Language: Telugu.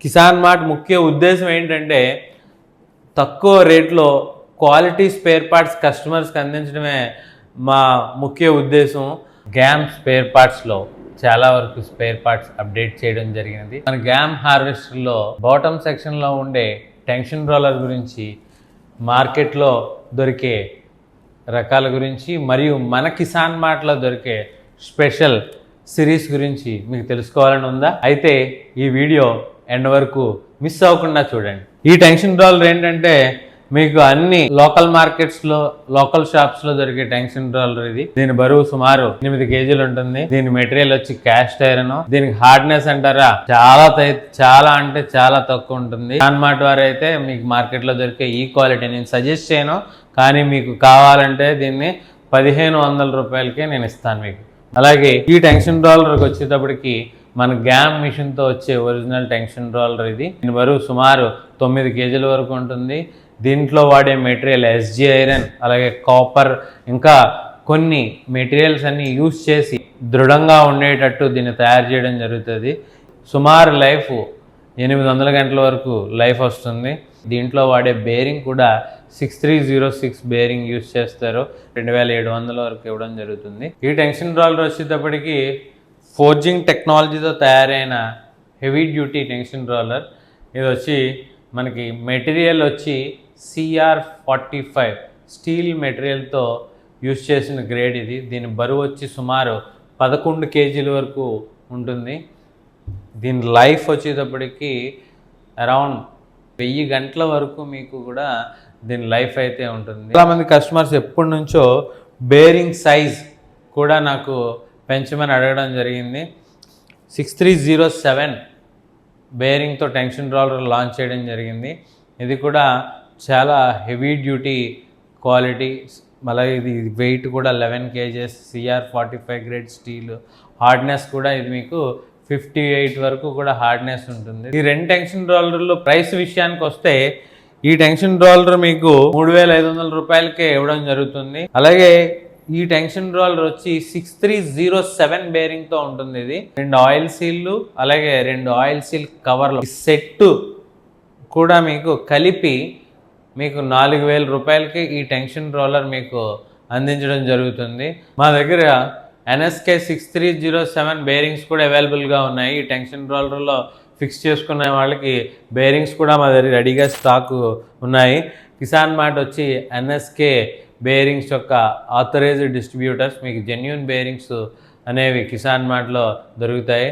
కిసాన్ మార్ట్ ముఖ్య ఉద్దేశం ఏంటంటే తక్కువ రేట్లో క్వాలిటీ స్పేర్ పార్ట్స్ కస్టమర్స్కి అందించడమే మా ముఖ్య ఉద్దేశం. గ్యామ్ స్పేర్ పార్ట్స్లో చాలా వరకు స్పేర్ పార్ట్స్ అప్డేట్ చేయడం జరిగినది. మన గ్యామ్ హార్వెస్టర్లో బాటమ్ సెక్షన్లో ఉండే టెన్షన్ రోలర్ గురించి, మార్కెట్లో దొరికే రకాల గురించి మరియు మన కిసాన్ మార్ట్లో దొరికే స్పెషల్ సిరీస్ గురించి మీకు తెలుసుకోవాలని ఉందా? అయితే ఈ వీడియో ఎండ్ వరకు మిస్ అవ్వకుండా చూడండి. ఈ టెన్షన్ రోలర్ ఏంటంటే మీకు అన్ని లోకల్ మార్కెట్స్లో, లోకల్ షాప్స్లో దొరికే టెన్షన్ రోలర్ ఇది. దీని బరువు సుమారు 8 కేజీలు ఉంటుంది. దీని మెటీరియల్ వచ్చి క్యాస్ట్ ఐరన్. దీనికి హార్డ్నెస్ అంటారా చాలా అంటే చాలా తక్కువ ఉంటుంది. కిసాన్ మార్ట్ వారు అయితే మీకు మార్కెట్లో దొరికే ఈ క్వాలిటీ నేను సజెస్ట్ చేయను, కానీ మీకు కావాలంటే దీన్ని 1500 రూపాయలకే నేను ఇస్తాను మీకు. అలాగే ఈ టెన్షన్ రోలర్కి వచ్చేటప్పటికి మన గ్యామ్ మిషన్తో వచ్చే ఒరిజినల్ టెన్షన్ రోలర్ ఇది. దీని బరువు సుమారు 9 కేజీల వరకు ఉంటుంది. దీంట్లో వాడే మెటీరియల్ ఎస్జీ ఐరన్, అలాగే కాపర్, ఇంకా కొన్ని మెటీరియల్స్ అన్ని యూస్ చేసి దృఢంగా ఉండేటట్టు దీన్ని తయారు చేయడం జరుగుతుంది. సుమారు లైఫ్ 800 గంటల వరకు లైఫ్ వస్తుంది. దీంట్లో వాడే బేరింగ్ కూడా 6306 బేరింగ్ యూస్ చేస్తారు. 2700 వరకు ఇవ్వడం జరుగుతుంది. ఈ టెన్షన్ రోలర్ వచ్చేటప్పటికి ఫోర్జింగ్ టెక్నాలజీతో తయారైన హెవీ డ్యూటీ టెన్షన్ రోలర్. ఇది వచ్చి మనకి మెటీరియల్ వచ్చి CR45 స్టీల్ మెటీరియల్తో యూస్ చేసిన గ్రేడ్ ఇది. దీని బరువు వచ్చి సుమారు 11 కేజీల వరకు ఉంటుంది. దీని లైఫ్ వచ్చేటప్పటికి అరౌండ్ 1000 గంటల వరకు మీకు కూడా దీని లైఫ్ అయితే ఉంటుంది. చాలామంది కస్టమర్స్ ఎప్పటి నుంచో బేరింగ్ సైజ్ కూడా నాకు పెంచమని అడగడం జరిగింది. 6307 బేరింగ్తో టెన్షన్ రోలర్ లాంచ్ చేయడం జరిగింది. ఇది కూడా చాలా హెవీ డ్యూటీ క్వాలిటీ, అలాగే ఇది వెయిట్ కూడా 11 kgs, CR45 grade steel. Hardness కూడా ఇది మీకు 58 వరకు కూడా హార్డ్నెస్ ఉంటుంది. ఈ 2 టెన్షన్ రోలర్లు ప్రైస్ విషయానికి వస్తే ఈ టెన్షన్ రోలర్ మీకు 3500 రూపాయలకే ఇవ్వడం జరుగుతుంది. అలాగే ఈ టెన్షన్ రోలర్ వచ్చి 6307 బేరింగ్తో ఉంటుంది. ఇది 2 ఆయిల్ సీల్లు, అలాగే 2 ఆయిల్ సీల్ కవర్లు సెట్ కూడా మీకు కలిపి మీకు 4000 రూపాయలకి ఈ టెన్షన్ రోలర్ మీకు అందించడం జరుగుతుంది. మా దగ్గర NSK 6307 బేరింగ్స్ కూడా అవైలబుల్గా ఉన్నాయి. ఈ టెన్షన్ రోలర్లో ఫిక్స్ చేసుకునే వాళ్ళకి బేరింగ్స్ కూడా మా దగ్గర రెడీగా స్టాక్ ఉన్నాయి. కిసాన్ మార్ట్ వచ్చి NSK బేరింగ్స్ యొక్క ఆథరైజ్డ్ డిస్ట్రిబ్యూటర్స్. మీకు జెన్యూన్ బేరింగ్స్ అనేవి కిసాన్ మార్ట్లో దొరుకుతాయి.